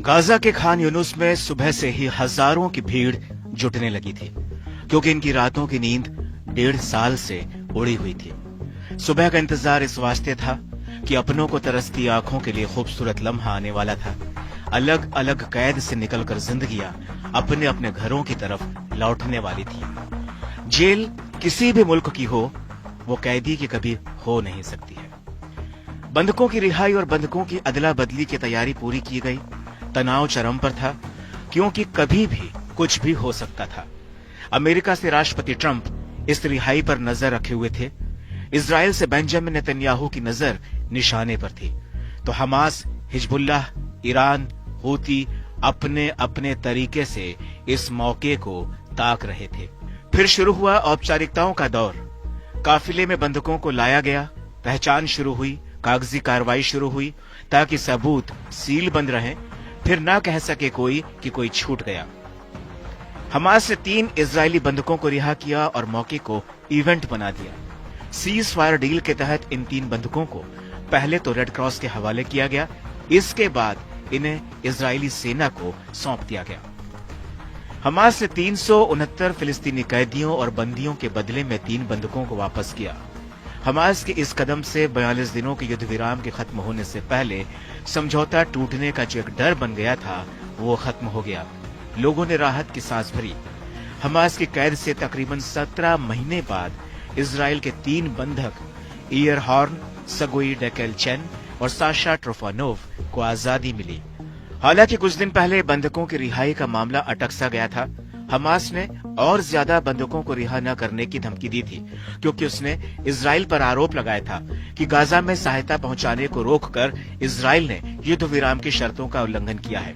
Gaza के खान यूनुस में सुबह से ही हजारों की भीड़ जुटने लगी थी, क्योंकि इनकी रातों की नींद 1.5 साल से उड़ी हुई थी। सुबह का इंतजार इस वास्ते था कि अपनों को तरसती आंखों के लिए खूबसूरत लम्हा आने वाला था। अलग अलग कैद से निकलकर जिंदगियां अपने अपने घरों की तरफ लौटने वाली थी। जेल किसी भी मुल्क की हो, वो कैदी की कभी हो नहीं सकती है। बंधकों की रिहाई और बंधकों की अदला बदली की तैयारी पूरी की गई। तनाव चरम पर था, क्योंकि कभी भी कुछ भी हो सकता था। अमेरिका से राष्ट्रपति ट्रंप इस रिहाई पर नजर रखे हुए थे। इजराइल से बेंजामिन नेतन्याहू की नजर निशाने पर थी, तो हमास, हिजबुल्लाह, ईरान, हूती अपने अपने तरीके से इस मौके को ताक रहे थे। फिर शुरू हुआ औपचारिकताओं का दौर। काफिले में बंधकों को लाया गया, पहचान शुरू हुई, कागजी कार्रवाई शुरू हुई, ताकि सबूत सील बंद रहे, फिर ना कह सके कोई कि कोई छूट गया। हमास ने 3 इजरायली बंधकों को रिहा किया और मौके को इवेंट बना दिया। सीज फायर डील के तहत इन 3 बंधकों को पहले तो रेड क्रॉस के हवाले किया गया, इसके बाद इन्हें इजरायली सेना को सौंप दिया गया। हमास ने 369 फिलिस्तीनी कैदियों और बंदियों के बदले में 3 बंधकों को वापस किया। हमास के इस कदम से 42 दिनों के युद्ध विराम के खत्म होने से पहले समझौता टूटने का जो एक डर बन गया था, वो खत्म हो गया। लोगों ने राहत की सांस भरी। हमास की कैद से तकरीबन 17 महीने बाद इजराइल के 3 बंधक ईयर हॉर्न, सगोई डेकेलचेन और साशा ट्रोफानोव को आजादी मिली। हालांकि कुछ दिन पहले बंधकों की रिहाई का मामला अटक सा गया था। हमास ने और ज्यादा बंधकों को रिहा न करने की धमकी दी थी, क्योंकि उसने इजराइल पर आरोप लगाया था कि गाजा में सहायता पहुंचाने को रोककर इजराइल ने युद्ध विराम की शर्तों का उल्लंघन किया है।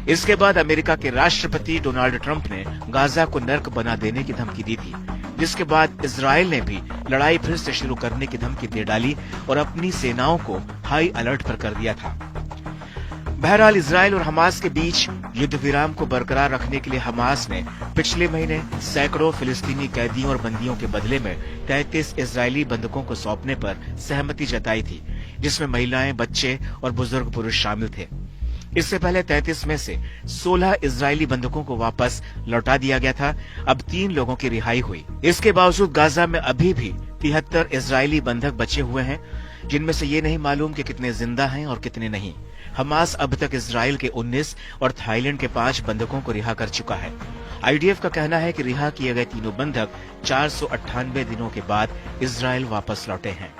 इसके बाद अमेरिका के राष्ट्रपति डोनाल्ड ट्रंप ने गाजा को नर्क बना देने की धमकी दी थी, जिसके बाद इजराइल ने भी लड़ाई फिर से शुरू करने की धमकी दे डाली और अपनी सेनाओं को हाई अलर्ट पर कर दिया था। बहरहाल इजराइल और हमास के बीच युद्ध विराम को बरकरार रखने के लिए हमास ने पिछले महीने सैकड़ों फिलिस्तीनी कैदियों और बंदियों के बदले में 33 इजरायली बंधकों को सौंपने पर सहमति जताई थी, जिसमें महिलाएं, बच्चे और बुजुर्ग पुरुष शामिल थे। इससे पहले 33 में से 16 इजरायली बंधकों को वापस लौटा दिया गया था। अब 3 लोगों की रिहाई हुई। इसके बावजूद गाजा में अभी भी 73 इजरायली बंधक बचे हुए हैं, जिनमें से ये नहीं मालूम कि कितने जिंदा हैं और कितने नहीं। हमास अब तक इजराइल के 19 और थाईलैंड के 5 बंधकों को रिहा कर चुका है। आईडीएफ का कहना है कि रिहा किए गए तीनों बंधक 498 दिनों के बाद इजराइल वापस लौटे हैं।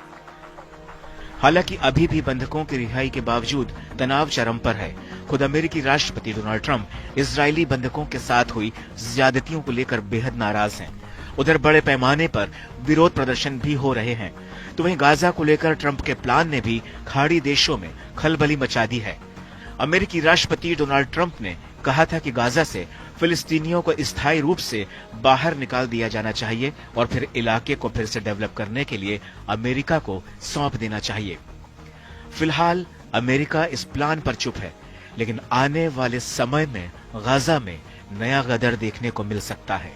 हालांकि अभी भी बंधकों की रिहाई के बावजूद तनाव चरम पर है। खुद अमेरिकी राष्ट्रपति डोनाल्ड ट्रंप इजरायली बंधकों के साथ हुई ज्यादतियों को लेकर बेहद नाराज हैं। उधर बड़े पैमाने पर विरोध प्रदर्शन भी हो रहे हैं। तो वहीं गाजा को लेकर ट्रंप के प्लान ने भी खाड़ी देशों में खलबली मचा दी है। अमेरिकी राष्ट्रपति डोनाल्ड ट्रंप ने कहा था कि गाजा से फिलिस्तीनियों को स्थायी रूप से बाहर निकाल दिया जाना चाहिए और फिर इलाके को फिर से डेवलप करने के लिए अमेरिका को सौंप देना चाहिए। फिलहाल अमेरिका इस प्लान पर चुप है, लेकिन आने वाले समय में गाजा में नया गदर देखने को मिल सकता है।